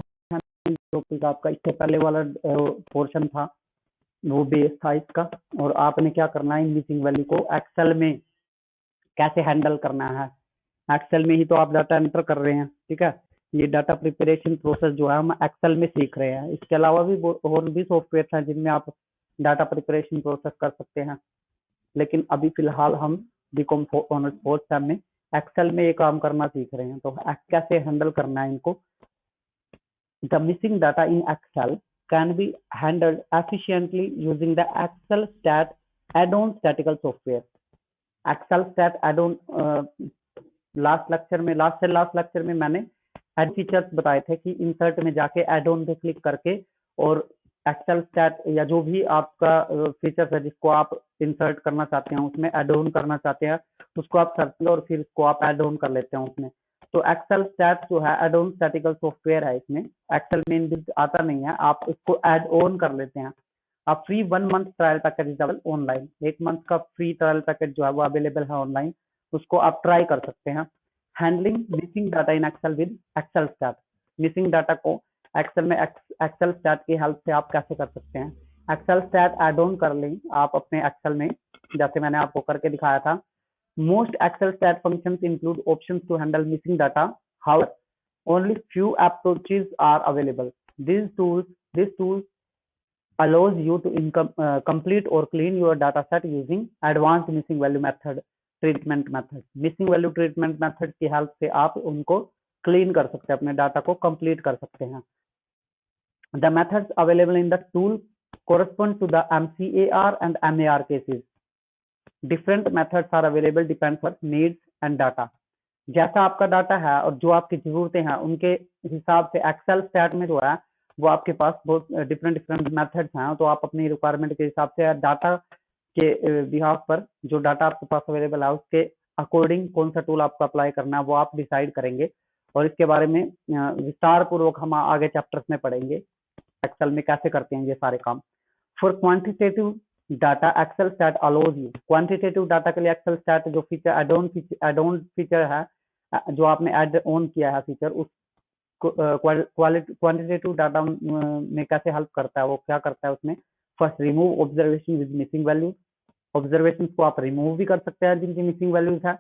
टॉपिक आपका इससे पहले वाला पोर्शन था वो बेस था इसका। और आपने क्या करना है, मिसिंग वैल्यू को एक्सेल में कैसे हैंडल करना है। एक्सेल में ही तो आप डाटा एंटर कर रहे हैं, ठीक है। ये डाटा प्रिपरेशन प्रोसेस जो है हम एक्सेल में सीख रहे हैं। इसके अलावा भी और भी सॉफ्टवेयर हैं जिनमें आप डाटा प्रिपरेशन प्रोसेस कर सकते हैं, लेकिन अभी फिलहाल हम बीकॉम ऑनर्स फोर्थ सेम में एक्सेल में ये काम करना सीख रहे हैं। तो कैसे हैंडल करना है इनको। The missing data in Excel can be handled efficiently using the Excel Stat add-on statistical software। Excel Stat add-on last lecture में मैंने एड फीचर्स बताए थे कि इंसर्ट में जाके एड-ऑन पे क्लिक करके और एक्सेल स्टैट या जो भी आपका फीचर्स है जिसको आप इंसर्ट करना चाहते हैं उसमें एड-ऑन करना चाहते हैं उसको आप सर्च और फिर इसको आप एड-ऑन कर लेते हैं उसमें। तो एक्सेल स्टैट जो है एड ऑन स्टैटिकल सॉफ्टवेयर है, इसमें एक्सेल में इनबिल्ट आता नहीं है, आप इसको एड ऑन कर लेते हैं। आप free 1 month trial package available online, 1 month का फ्री ट्रायल पैकेज जो है वो अवेलेबल है ऑनलाइन, उसको आप ट्राई कर सकते हैं। Handling missing data in Excel with Excel stat. Missing data को एक्सेल में एक्सेल स्टैट की हेल्प से आप कैसे कर सकते हैं। एक्सेल स्टैट एड ऑन कर लें आप अपने एक्सेल में, जैसे मैंने आपको करके दिखाया था। Most Excel stat functions include options to handle missing data. However, only few approaches are available. This tool allows you to complete or clean your data set using advanced missing value treatment method। Missing value treatment method की हेल्प से आप उनको क्लीन कर सकते हैं, अपने डाटा को कंप्लीट कर सकते हैं। The methods available in the tool correspond to the MCAR and MAR cases। Different methods are available depend for needs and data. जैसा आपका डाटा है और जो आपकी जरूरतें हैं उनके हिसाब से एक्सेल स्टैट में जो है वो आपके पास बहुत डिफरेंट मेथड्स हैं। तो आप अपनी रिक्वायरमेंट के हिसाब से डाटा के बिहाफ पर जो डाटा आपके पास अवेलेबल है उसके अकॉर्डिंग कौन सा टूल आपको अप्लाई करना है वो आप डिसाइड करेंगे। और इसके बारे में विस्तार पूर्वक हम आगे चैप्टर्स में पढ़ेंगे एक्सेल में कैसे करते हैं ये सारे काम। For quantitative data Excel stat allows you. Quantitative data के लिए एक्सेल स्टैट जो फीचर एड ऑन फीचर है जो आपने ऐड ऑन किया है फीचर, उस क्वांटिटेटिव डाटा में कैसे हेल्प करता है, वो क्या करता है उसमें। First, remove observation with missing value. Observation को आप रिमूव भी कर सकते हैं जिनकी मिसिंग वैल्यूज है।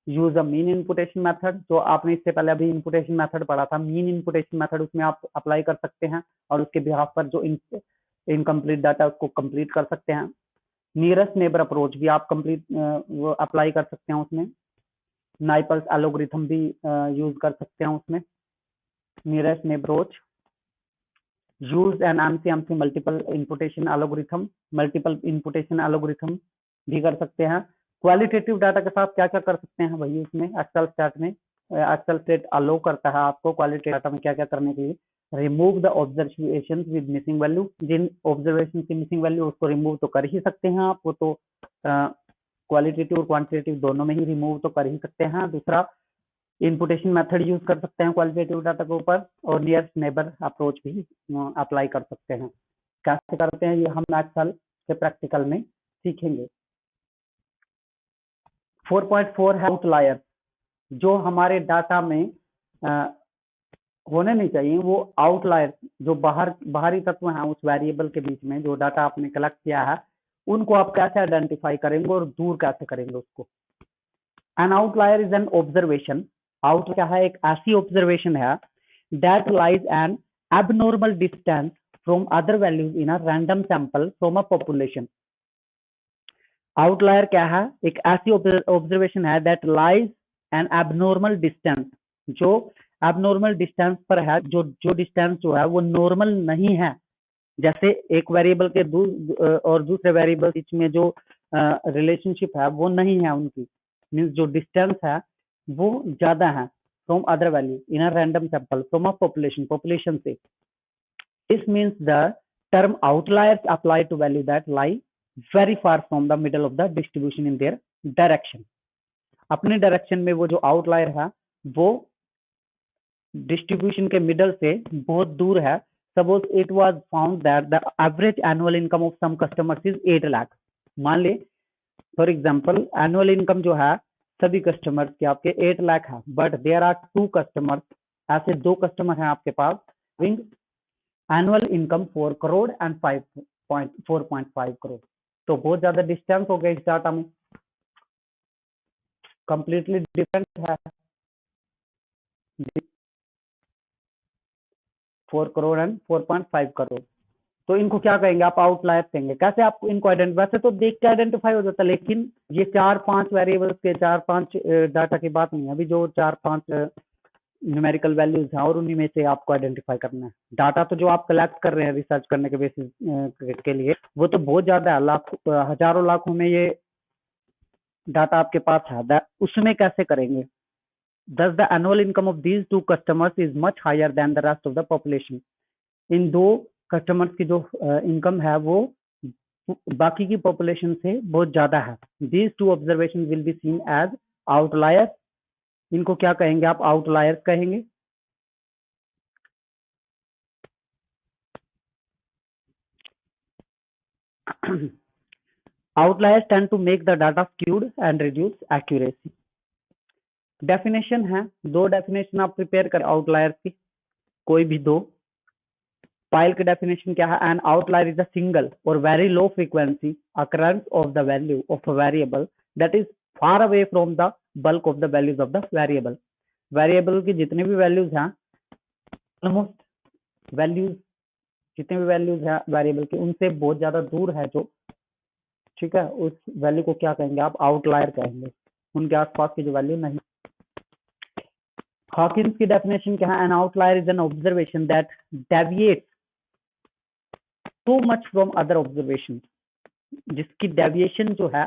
यूज अ मीन इनपुटेशन मेथड, जो आपने इससे पहले अभी इनपुटेशन मेथड पढ़ा था, मीन इनपुटेशन मेथड, उसमें आप अप्लाई कर सकते हैं और उसके बिहाफ पर जो इनकम्प्लीट डाटा उसको कंप्लीट कर सकते हैं। नियरेस्ट नेबर अप्रोच भी आप कंप्लीट वो अप्लाई कर सकते हैं उसमें। नाइपल्स एल्गोरिथम भी यूज कर सकते हैं उसमें। Nearest neighbour approach, use an MC multiple imputation algorithm, multiple imputation algorithm भी कर सकते हैं। क्वालिटेटिव डाटा के साथ क्या क्या कर सकते हैं भाई इसमें एक्सेल स्टेट में, एक्सेल स्टेट अलो करता है आपको क्वालिटेटिव डाटा में क्या क्या करने के लिए। Remove the observation with missing value, जिन ऑब्जर्वेशन की मिसिंग वैल्यू उसको रिमूव तो कर ही सकते हैं आप, वो तो क्वालिटेटिव और क्वांटिटेटिव दोनों में ही रिमूव तो कर ही सकते हैं। दूसरा, इनपुटेशन मेथड यूज कर सकते हैं क्वालिटेटिव डाटा के ऊपर, और नियरेस्ट नेबर अप्रोच भी अप्लाई कर सकते हैं। कैसे करते हैं ये हम एक्सेल के प्रैक्टिकल में सीखेंगे। 4.4 है आउटलायर, जो हमारे डाटा में होने नहीं चाहिए, वो आउटलायर जो बाहरी तत्व हैं उस वेरिएबल के बीच में जो डाटा आपने कलेक्ट किया है, उनको आप कैसे आइडेंटिफाई करेंगे और दूर कैसे करेंगे उसको। N outlier is an observation, out क्या है, एक ऐसी ऑब्जर्वेशन है that lies N abnormal distance from other values in a random sample from a population. Outlier क्या है, एक ऐसी ऑब्जर्वेशन है that lies N abnormal distance, जो एबनॉर्मल डिस्टेंस पर है, जो डिस्टेंस जो है वो नॉर्मल नहीं है। जैसे एक वेरिएबल के और दूसरे वेरिएबल बीच में जो रिलेशनशिप है वो नहीं है उनकी, मीन्स जो डिस्टेंस है वो ज्यादा है from other value in a random sample from a population से। This means the term outliers apply to value that lie very far from the middle of the distribution in their direction. अपने डायरेक्शन में वो जो आउटलायर है वो डिस्ट्रीब्यूशन के मिडल से बहुत दूर है। Suppose it was found that the average annual income of some customers is 8 lakh. मान ले फॉर एग्जांपल एनुअल इनकम जो है सभी कस्टमर्स के आपके 8 लाख है, बट देयर आर 2 कस्टमर्स, ऐसे 2 कस्टमर हैं आपके पास विंग annual income 4 crore and 4.5 crore. तो बहुत ज्यादा डिस्टेंस हो गया इस डाटा में, कंप्लीटली डिफरेंट है। 4 करोड़ एंड 4.5 करोड़, तो इनको क्या कहेंगे आप, आउटलायर कहेंगे। कैसे आपको इनको आइडेंटिफाई, वैसे तो देख के आइडेंटिफाई हो जाता है, लेकिन ये 4-5 वेरिएबल्स के 4-5 डाटा की बात नहीं है, अभी जो 4-5 न्यूमेरिकल वैल्यूज हैं और उन्हीं में से आपको आइडेंटिफाई करना है। डाटा तो जो आप कलेक्ट कर रहे हैं रिसर्च करने के बेसिस के लिए वो तो बहुत ज्यादा है, हजारों लाखों में ये डाटा आपके पास है, उसमें कैसे करेंगे। Thus the annual income of these 2 customers is much higher than the rest of the population. In 2 customers की जो इनकम है वो बाकी की पॉपुलेशन से बहुत ज्यादा है। These 2 observations will be seen as outliers. इनको क्या कहेंगे आप, आउटलायर्स कहेंगे। Outliers tend to make the data skewed and reduce accuracy. Definition है, 2 डेफिनेशन आप प्रिपेयर कर आउटलायर्स की, कोई भी 2। पाइल की डेफिनेशन क्या है, an outlier is a single or very low frequency occurrence of the value of a variable that is far away from the bulk of the values of the variable. Variable की जितने भी वैल्यूज हैं, ऑलमोस्ट वैल्यूज जितने भी वैल्यूज हैं वेरिएबल के उनसे बहुत ज्यादा दूर है जो, ठीक है, उस वैल्यू को क्या कहेंगे आप, आउटलायर कहेंगे, उनके आसपास की जो वैल्यू नहीं। हॉकिंस की डेफिनेशन क्या है, an outlier is an observation that deviates too much from other observation, जिसकी डेविएशन जो है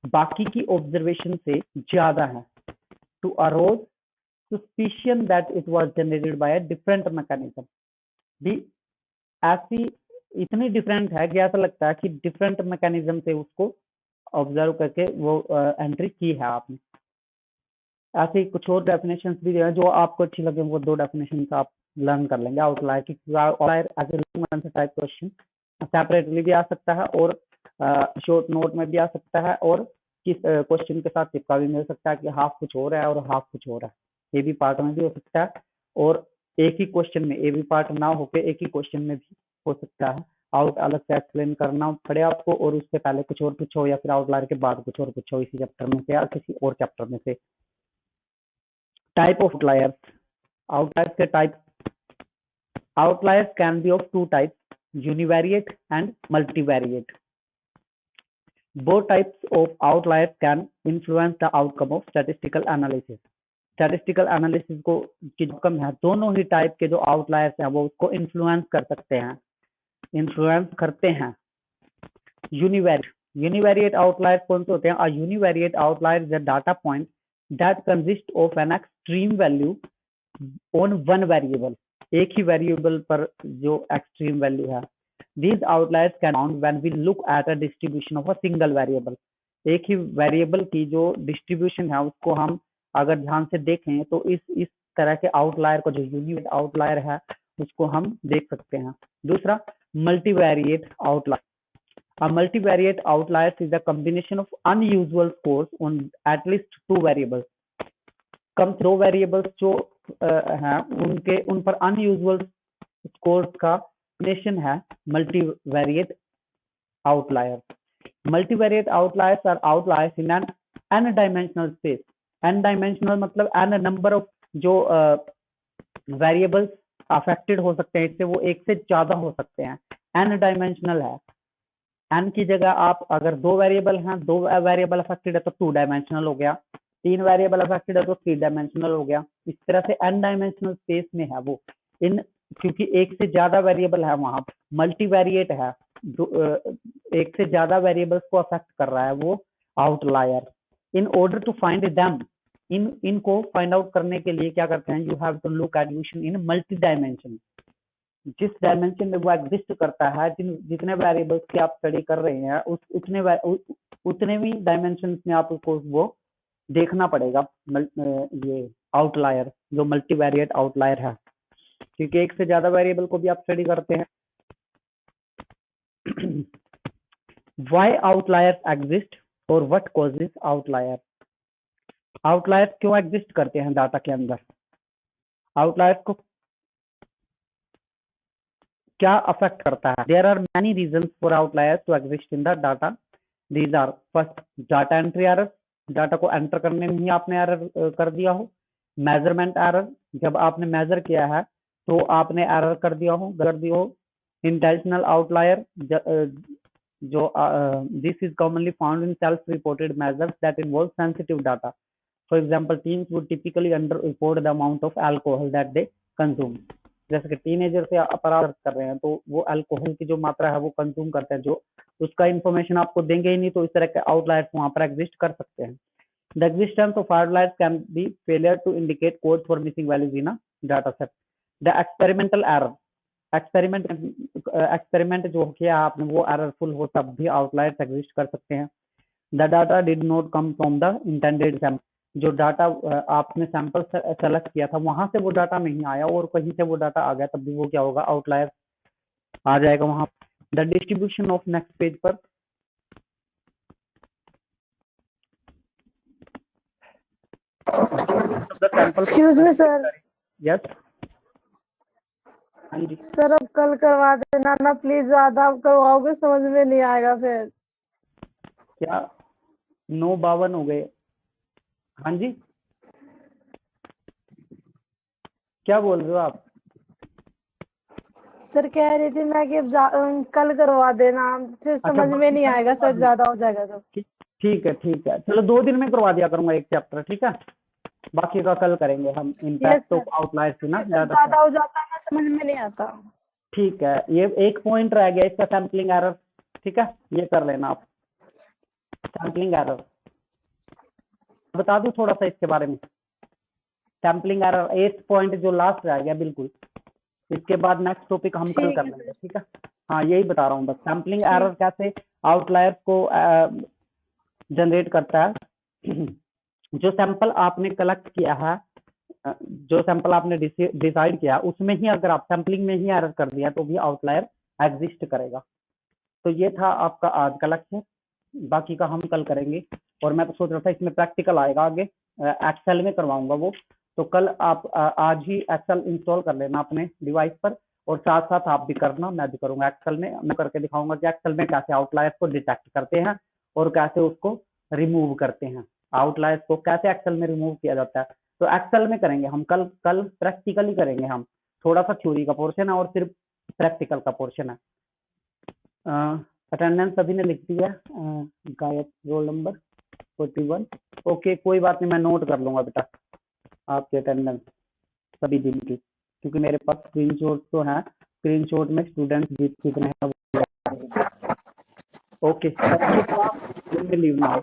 बाकी की ऑब्जर्वेशन से ज्यादा है। To arouse suspicion that it was generated by a different mechanism, भी ऐसी इतनी डिफरेंट है कि ऐसा लगता है कि डिफरेंट मैकेनिज्म से उसको ऑब्जर्व करके वो एंट्री की है आपने। ऐसे कुछ और डेफिनेशंस भी है जो आपको अच्छी लगे, वो 2 डेफिनेशन आप लर्न कर लेंगे आउटलायर की। Outlier as a type question separately भी आ सकता है और शॉर्ट नोट में भी आ सकता है, और किस क्वेश्चन के साथ चिपका भी मिल सकता है कि हाफ कुछ हो रहा है और हाफ कुछ हो रहा है, ए बी पार्ट में भी हो सकता है, और एक ही क्वेश्चन में ए बी पार्ट ना होकर एक ही क्वेश्चन में भी हो सकता है, आउट अलग से एक्सप्लेन करना पड़े आपको, और उससे पहले कुछ और पूछो या फिर आउटलायर के बाद कुछ और पूछो इसी चैप्टर में से या किसी और चैप्टर में से। टाइप ऑफ आउटलायर्स, आउटलायर्स के type. Outliers can be of two types, univariate and multivariate. Both types of outliers can influence the outcome of statistical analysis. Statistical analysis को की जो outcome है, दोनों ही टाइप के जो आउटलायर्स हैं वो उसको इन्फ्लुएंस कर सकते हैं, इन्फ्लुएंस करते हैं। यूनिवेरिएट आउटलायर्स कौन से होते हैं? A univariate outlier is a data point that consists of an extreme value on one variable. एक ही वेरिएबल पर जो एक्सट्रीम वैल्यू है। These outliers can be found when we look at a distribution of a single variable. एक ही वेरिएबल की जो डिस्ट्रीब्यूशन है उसको हम अगर ध्यान से देखें तो इस तरह के आउटलायर को, जो यूनिवेरिएट आउटलायर है, उसको हम देख सकते हैं। दूसरा, multivariate outlier. A multivariate outlier is a combination of unusual scores on at least two variables. कम दो वेरिएबल्स जो हैं उन पर अनयूजुअल स्कोर्स का combination है multivariate outlier. Multivariate outliers are outliers in an n-dimensional space. n-dimensional मतलब n number of जो variables affected हो सकते हैं इससे, वो एक से ज्यादा हो सकते हैं। n-dimensional है, n की जगह आप अगर दो वेरिएबल हैं, दो वेरिएबल अफेक्टेड है तो 2 डायमेंशनल हो गया, 3 वेरिएबल अफेक्टेड है तो 3 डायमेंशनल हो गया। इस तरह से n डायमेंशनल स्पेस में है वो, इन क्योंकि एक से ज्यादा वेरिएबल है वहां। मल्टीवेरिएट है, एक से ज्यादा वेरिएबल्स को अफेक्ट कर रहा है वो outlier. In order to find them, इनको फाइंड आउट करने के लिए क्या करते हैं? You have to look at evolution in multi dimension. जिस डायमेंशन में वो एग्जिस्ट करता है, जितने वेरिएबल्स की आप स्टडी कर रहे हैं उतने भी डायमेंशन में आप उसको वो देखना पड़ेगा। ये आउटलायर जो मल्टीवेरिएट आउटलायर है, क्योंकि एक से ज्यादा वेरिएबल को भी आप स्टडी करते हैं। Why outliers exist और what causes outlier? आउटलायर्स क्यों एग्जिस्ट करते हैं डाटा के अंदर? आउटलायर्स को क्या अफेक्ट करता है? There are many reasons for outliers to exist in the data. These are first, data entry error, data को एंटर करने में ही आपने एरर कर दिया हो। मेजरमेंट एरर, जब आपने मेजर किया है तो आपने एरर कर दिया हो, कर दी हो। इंटेंशनल आउटलायर, जो this is commonly found in self reported measures that involve sensitive data. For example, teens would typically under report the amount of alcohol that they consume. जैसे कि टीनेजर से अपराध कर रहे हैं तो वो अल्कोहल की जो मात्रा है वो कंज्यूम करते हैं, जो उसका इंफॉर्मेशन आपको देंगे ही नहीं, तो इस तरह के आउटलायर्स वहां पर एग्जिस्ट कर सकते हैं। The existence of outliers can be failure to indicate codes for missing values in a data set. The experimental error, experiment जो किया आपने वो एररफुल हो तब भी आउटलायर्स एग्जिस्ट कर सकते हैं। The data did not come from the intended sample, जो डाटा आपने सैंपल सेलेक्ट किया था वहां से वो डाटा नहीं आया और कहीं से वो डाटा आ गया, तब भी वो क्या होगा? आउटलायर आ जाएगा वहां। The distribution of, next page पर, एक्सक्यूज मी सर। यस, हाँ जी सर अब कल करवा देना ना प्लीज, ज्यादा आप करवाओगे समझ में नहीं आएगा फिर। क्या 9:52 हो गए? हाँ जी, क्या बोल रहे हो आप? सर कह रही थी मैं कि अब कल करवा देना, फिर समझ में नहीं आएगा सर, ज्यादा हो जाएगा तो। ठीक है, चलो 2 दिन में करवा दिया करूंगा एक चैप्टर, ठीक है? बाकी का कल करेंगे हम। इम्पैक्ट ऑफ आउटलायर्स ना, ज्यादा हो जाता है समझ में नहीं आता। ठीक है, ये एक पॉइंट रह गया इसका, सैम्पलिंग एरर। ठीक है, ये कर लेना आप, सैम्पलिंग एरर बता दूं थोड़ा सा इसके बारे में। सैम्पलिंग एरर 8 पॉइंट जो लास्ट रह गया, बिल्कुल इसके बाद नेक्स्ट टॉपिक हम कल कर लेंगे, ठीक है? हाँ, यही बता रहा हूँ बस, सैम्पलिंग एरर कैसे आउटलायर्स को जनरेट करता है। जो सैंपल आपने कलेक्ट किया है, जो सैंपल आपने डिसाइड किया, उसमें ही अगर आप सैम्पलिंग में ही एरर कर दिया तो भी आउटलायर एग्जिस्ट करेगा। तो ये था आपका आज का लेक्चर, बाकी का हम कल करेंगे। और मैं तो सोच रहा था इसमें प्रैक्टिकल आएगा आगे, एक्सेल में करवाऊंगा वो, तो कल आप आज ही एक्सेल इंस्टॉल कर लेना अपने डिवाइस पर और साथ साथ आप भी करना, मैं भी करूंगा एक्सेल में। मैं करके दिखाऊंगा कि एक्सेल में कैसे आउटलायर्स को डिटेक्ट करते हैं और कैसे उसको रिमूव करते हैं। आउटलायर्स को कैसे एक्सेल में रिमूव किया जाता है, तो एक्सेल में करेंगे हम। कल कल प्रैक्टिकली करेंगे हम। थोड़ा सा थ्योरी का पोर्शन है और सिर्फ प्रैक्टिकल का पोर्शन है। अटेंडेंस सभी ने लिख दिया। गायक रोल नंबर 41। ओके, कोई बात नहीं, मैं नोट कर लूंगा बेटा आपकी अटेंडेंस सभी दिन की, क्योंकि मेरे पास स्क्रीनशॉट तो है। स्क्रीनशॉट में स्टूडेंट्स कितने हैं। Okay, leave now.